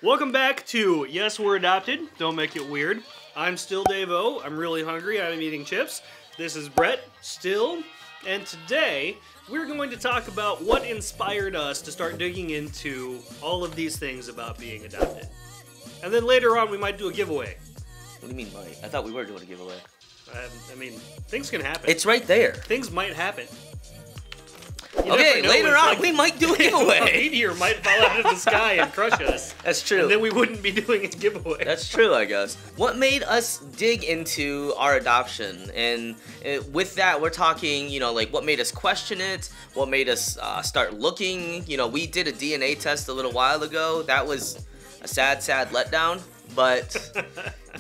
Welcome back to Yes, We're Adopted. Don't make it weird. I'm still Dave-O. I'm really hungry. I'm eating chips. This is Brett, still. And today, we're going to talk about what inspired us to start digging into all of these things about being adopted. And then later on, we might do a giveaway. What do you mean, might? I thought we were doing a giveaway. I mean, things can happen. It's right there. Things might happen. Okay, later on, we might do a giveaway. A meteor might fall out of the sky and crush us. That's true. And then we wouldn't be doing a giveaway. That's true, I guess. What made us dig into our adoption? And with that, we're talking, like what made us question it, what made us start looking. We did a DNA test a little while ago. That was a sad letdown. But,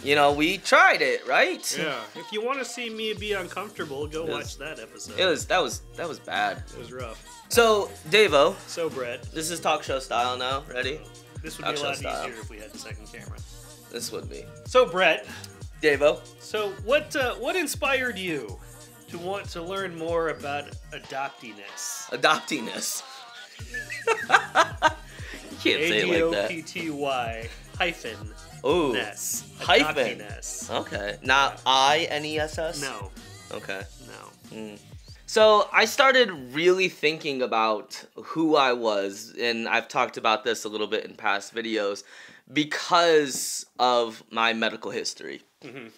we tried it, right? Yeah. If you want to see me be uncomfortable, go watch that episode. That was bad. It was rough. So, Dave-O. So, Brett. This is talk show style now. Ready? This would be a lot easier if we had the second camera. This would be. So, Brett. Dave-O. So, what inspired you to want to learn more about adoptiness? Adoptiness. You can't say it like that. ADOPTY hyphen. Ooh. Ness. Hyphen. Adoptiness. Okay. Not INESS? No. Okay. No. Mm. So I started really thinking about who I was, and I've talked about this a little bit in past videos, because of my medical history. Mm-hmm.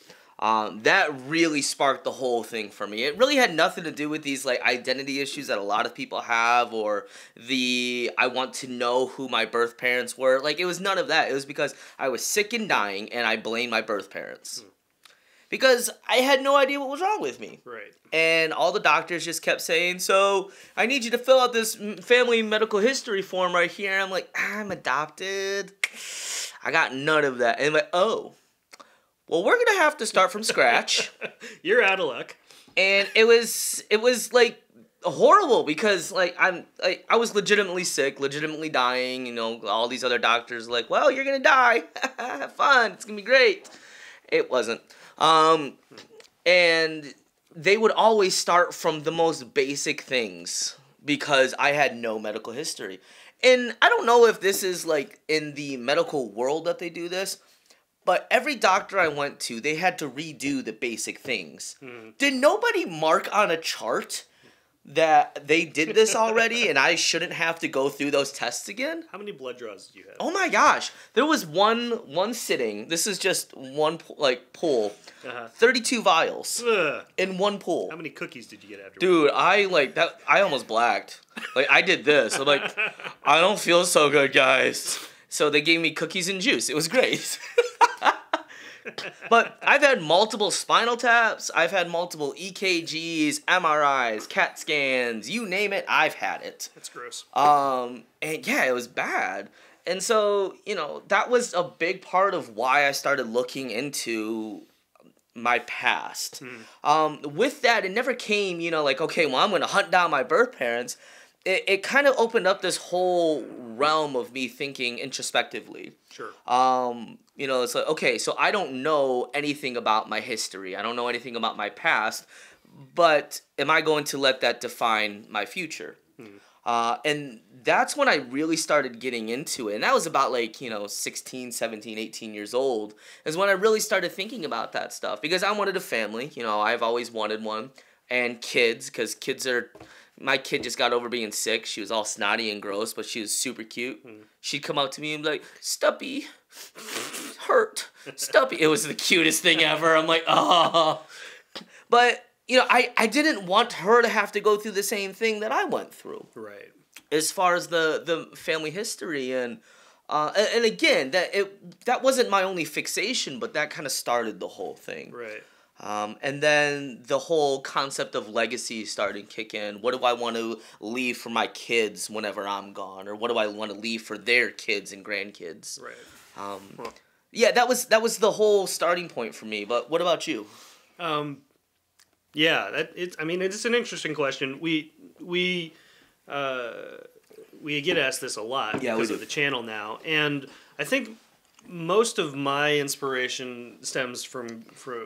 That really sparked the whole thing for me. It really had nothing to do with these identity issues that a lot of people have, or I want to know who my birth parents were. It was none of that. It was because I was sick and dying, and I blamed my birth parents. Because I had no idea what was wrong with me. Right. And all the doctors just kept saying, so I need you to fill out this family medical history form right here. And I'm like, I'm adopted. I got none of that. And I'm like, oh. Well, we're going to have to start from scratch. You're out of luck. And it was horrible because I was legitimately sick, legitimately dying, all these other doctors were like, well, you're going to die. Have fun. It's going to be great. It wasn't. And they would always start from the most basic things because I had no medical history. And I don't know if this is in the medical world that they do this, but every doctor I went to, they had to redo the basic things. Did nobody mark on a chart that they did this already and I shouldn't have to go through those tests again? How many blood draws did you have? Oh my gosh. There was one sitting. This is just one pool. 32 vials in one pool. How many cookies did you get after? Dude, I almost blacked. I did this. I'm like, I don't feel so good, guys. So they gave me cookies and juice. It was great. But I've had multiple spinal taps. I've had multiple EKGs, MRIs, CAT scans. You name it, I've had it. That's gross. And yeah, it was bad. And so, that was a big part of why I started looking into my past. With that, it never came, okay, well, I'm going to hunt down my birth parents. It kind of opened up this whole realm of me thinking introspectively. Sure. It's like, okay, so I don't know anything about my history. I don't know anything about my past, but am I going to let that define my future? And that's when I really started getting into it. And that was about 16, 17, 18 years old is when I really started thinking about that stuff because I wanted a family. I've always wanted one, and kids, because my kid just got over being sick. She was all snotty and gross, but she was super cute. She'd come up to me and be like, Stuppy, hurt, Stuppy. It was the cutest thing ever. I'm like, oh. But, I didn't want her to have to go through the same thing that I went through. Right. As far as the family history and again, that wasn't my only fixation, but that kind of started the whole thing. Right. And then the whole concept of legacy started to kick in. What do I want to leave for my kids whenever I'm gone? Or what do I want to leave for their kids and grandkids? Right. Yeah, that was the whole starting point for me. But what about you? Yeah, it's an interesting question. We get asked this a lot because of the channel now. And I think most of my inspiration stems from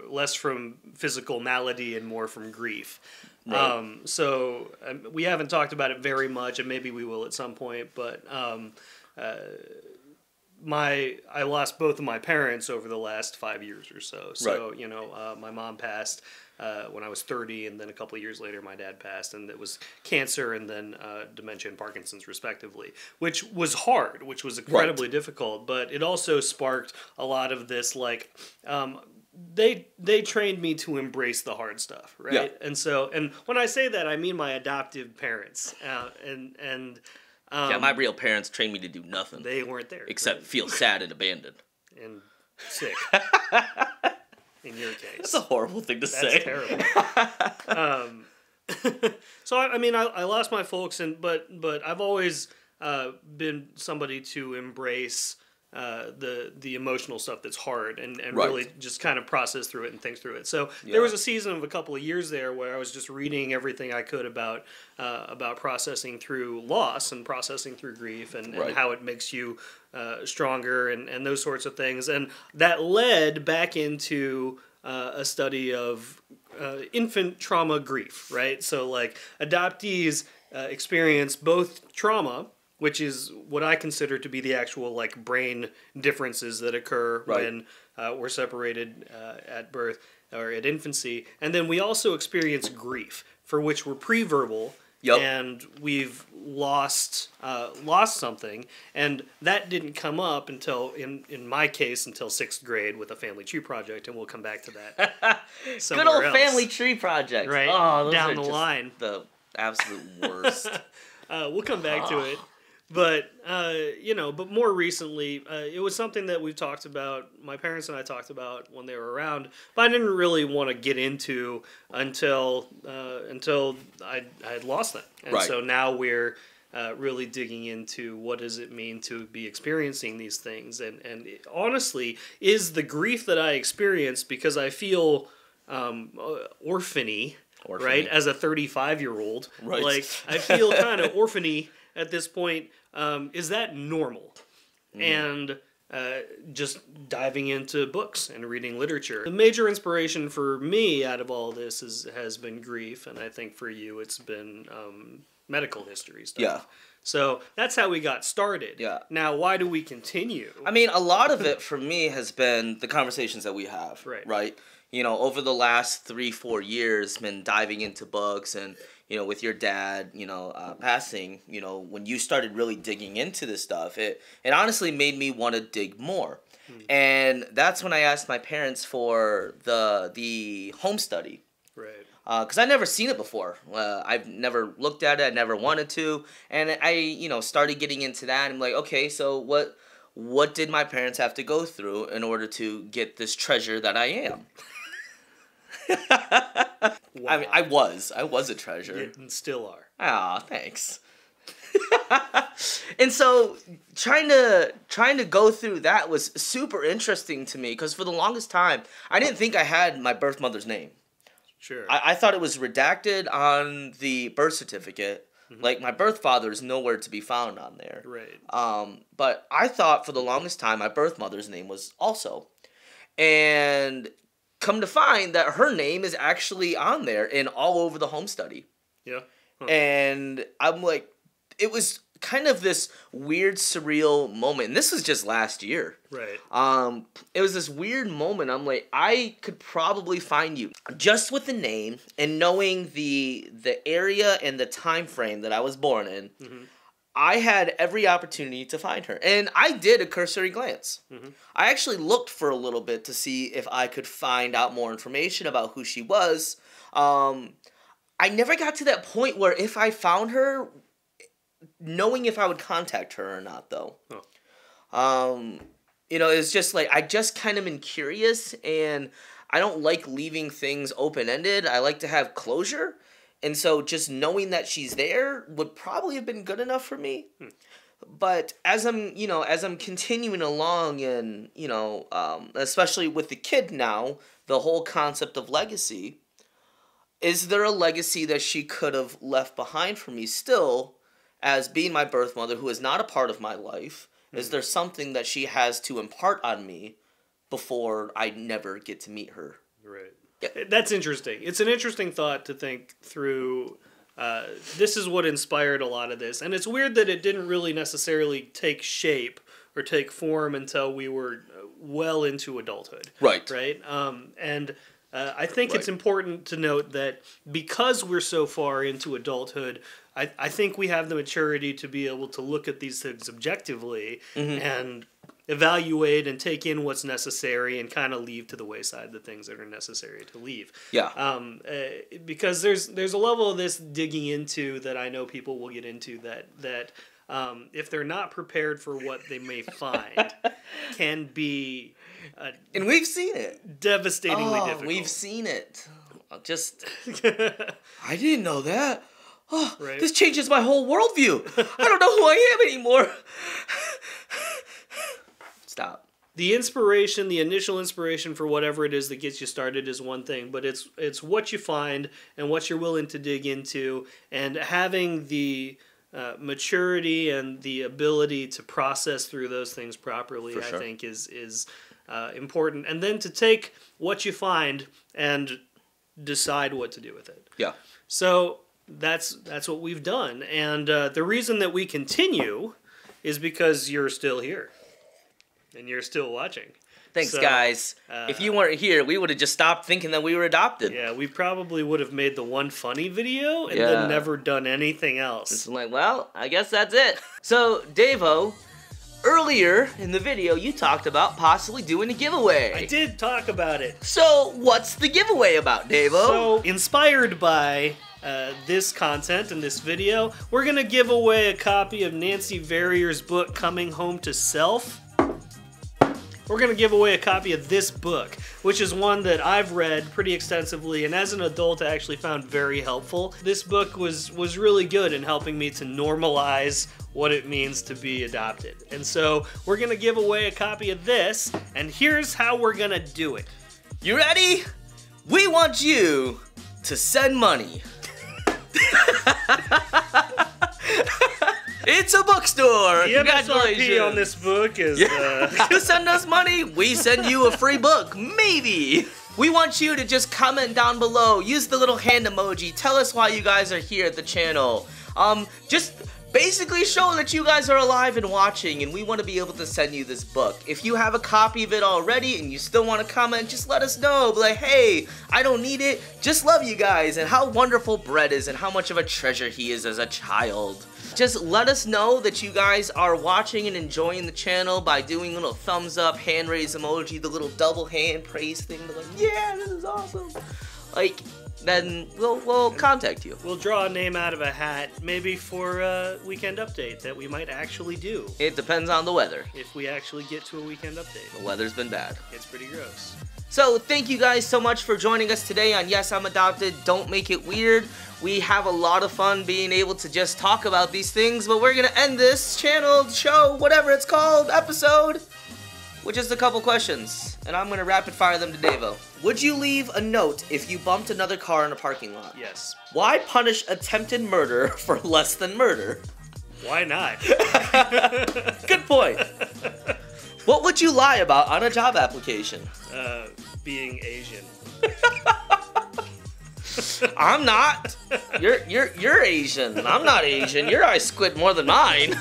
less from physical malady and more from grief. Right. So we haven't talked about it very much, and maybe we will at some point. But I lost both of my parents over the last 5 years or so. So Right. you know, my mom passed when I was 30, and then a couple of years later, my dad passed, and it was cancer and then dementia and Parkinson's, respectively, which was hard, which was incredibly difficult. But it also sparked a lot of this, like, they trained me to embrace the hard stuff, right? Yeah. And when I say that, I mean my adoptive parents, Yeah, my real parents trained me to do nothing they weren't there except feel sad and abandoned. and sick. In your case, That's a horrible thing to that's say. terrible. So I mean, I lost my folks, but I've always been somebody to embrace the emotional stuff that's hard and Right. really just kind of process through it and think through it. So Yeah. there was a season of a couple of years there where I was just reading everything I could about processing through loss and processing through grief and Right. how it makes you stronger and those sorts of things. And that led back into a study of infant trauma grief, right? So like adoptees experience both trauma, which is what I consider to be the actual like brain differences that occur Right. when we're separated at birth or at infancy, and then we also experience grief, for which we're pre-verbal. Yep. And we've lost something, and that didn't come up until in my case until 6th grade with a family tree project, and we'll come back to that. Good somewhere old else. family tree project. Right. Oh, those Down are the just line. the absolute worst. We'll come back to it. But, but more recently, it was something that we've talked about, my parents and I talked about when they were around, but I didn't really want to get into until I had lost them. And Right. so now we're really digging into what does it mean to be experiencing these things. And it, honestly, is the grief that I experience because I feel orphany, right, as a 35-year-old. Right. Like, I feel kind of orphany at this point. Is that normal? And just diving into books and reading literature. The major inspiration for me out of all this has been grief, and I think for you it's been medical history stuff. Yeah. So that's how we got started. Yeah. Now, why do we continue? I mean, a lot of it for me has been the conversations that we have. Right. Right. You know, over the last 3-4 years, been diving into books and, you know, with your dad, passing, when you started really digging into this stuff, it honestly made me want to dig more. And that's when I asked my parents for the home study. Right. Because I'd never seen it before. I've never looked at it. I never wanted to. And I, started getting into that. And I'm like, okay, so what did my parents have to go through in order to get this treasure that I am? Wow. I mean, I was a treasure. Yeah, and still are. Ah, thanks. And so trying to go through that was super interesting to me because for the longest time I didn't think I had my birth mother's name. Sure. I thought it was redacted on the birth certificate. Like my birth father is nowhere to be found on there. Right. But I thought for the longest time my birth mother's name was also. And come to find that her name is actually on there and all over the home study. Yeah. Huh. And I'm like, it was kind of this weird, surreal moment. And this was just last year. Right. It was this weird moment. I'm like, I could probably find you just with the name and knowing the area and the time frame that I was born in. Mm-hmm. I had every opportunity to find her. And I did a cursory glance. Mm-hmm. I actually looked for a little bit to see if I could find out more information about who she was. I never got to that point where if I found her, knowing if I would contact her or not, though. Oh. It's just like, I just kind of been curious, and I don't like leaving things open-ended. I like to have closure. And so just knowing that she's there would probably have been good enough for me. But as I'm continuing along and, especially with the kid now, the whole concept of legacy, is there a legacy that she could have left behind for me still as being my birth mother who is not a part of my life? Is there something that she has to impart on me before I never get to meet her? Right. That's interesting. It's an interesting thought to think through. This is what inspired a lot of this. And it's weird that it didn't really necessarily take shape or take form until we were well into adulthood. Right. Right. I think it's important to note that because we're so far into adulthood, I think we have the maturity to be able to look at these things objectively and evaluate and take in what's necessary and kind of leave to the wayside the things that are necessary to leave. Yeah. Because there's a level of this digging into that I know people will get into that if they're not prepared for what they may find can be and we've seen it. Devastatingly difficult. We've seen it. I didn't know that. Oh, right. This changes my whole worldview. I don't know who I am anymore. Stop. The inspiration, the initial inspiration for whatever it is that gets you started is one thing, but it's what you find and what you're willing to dig into, and having the maturity and the ability to process through those things properly, I think is important. And then to take what you find and decide what to do with it. Yeah. So that's what we've done. And the reason that we continue is because you're still here. And you're still watching. Thanks, guys. If you weren't here, we would have just stopped thinking that we were adopted. Yeah, we probably would have made the one funny video and then never done anything else. It's like, well, I guess that's it. So, Davo, earlier in the video, you talked about possibly doing a giveaway. I did talk about it. So, what's the giveaway about, Davo? So, inspired by this content and this video, we're going to give away a copy of Nancy Verrier's book, Coming Home to Self. We're going to give away a copy of this book, which is one that I've read pretty extensively, and as an adult I actually found very helpful. This book was really good in helping me to normalize what it means to be adopted. And so we're going to give away a copy of this, and here's how we're going to do it. You ready? We want you to send money. It's a bookstore! The MSRP on this book is... You send us money, we send you a free book. Maybe! We want you to just comment down below, use the little hand emoji, tell us why you guys are here at the channel. Just basically show that you guys are alive and watching, and we want to be able to send you this book. If you have a copy of it already and you still want to comment, just let us know. Be like, hey, I don't need it, just love you guys, and how wonderful Brett is, and how much of a treasure he is as a child. Just let us know that you guys are watching and enjoying the channel by doing little thumbs up, hand raise emoji, the little double hand praise thing. Like, yeah, this is awesome. Like, then we'll contact you. We'll draw a name out of a hat, maybe for a weekend update that we might actually do. It depends on the weather. If we actually get to a weekend update. The weather's been bad. It's pretty gross. So thank you guys so much for joining us today on Yes, I'm Adopted. Don't make it weird. We have a lot of fun being able to just talk about these things, but we're going to end this channel, show, whatever it's called, episode, with just a couple questions. And I'm going to rapid fire them to Davo. Would you leave a note if you bumped another car in a parking lot? Yes. Why punish attempted murder for less than murder? Why not? Good point. What would you lie about on a job application? Being Asian. I'm not. You're Asian. I'm not Asian. Your eyes squint more than mine.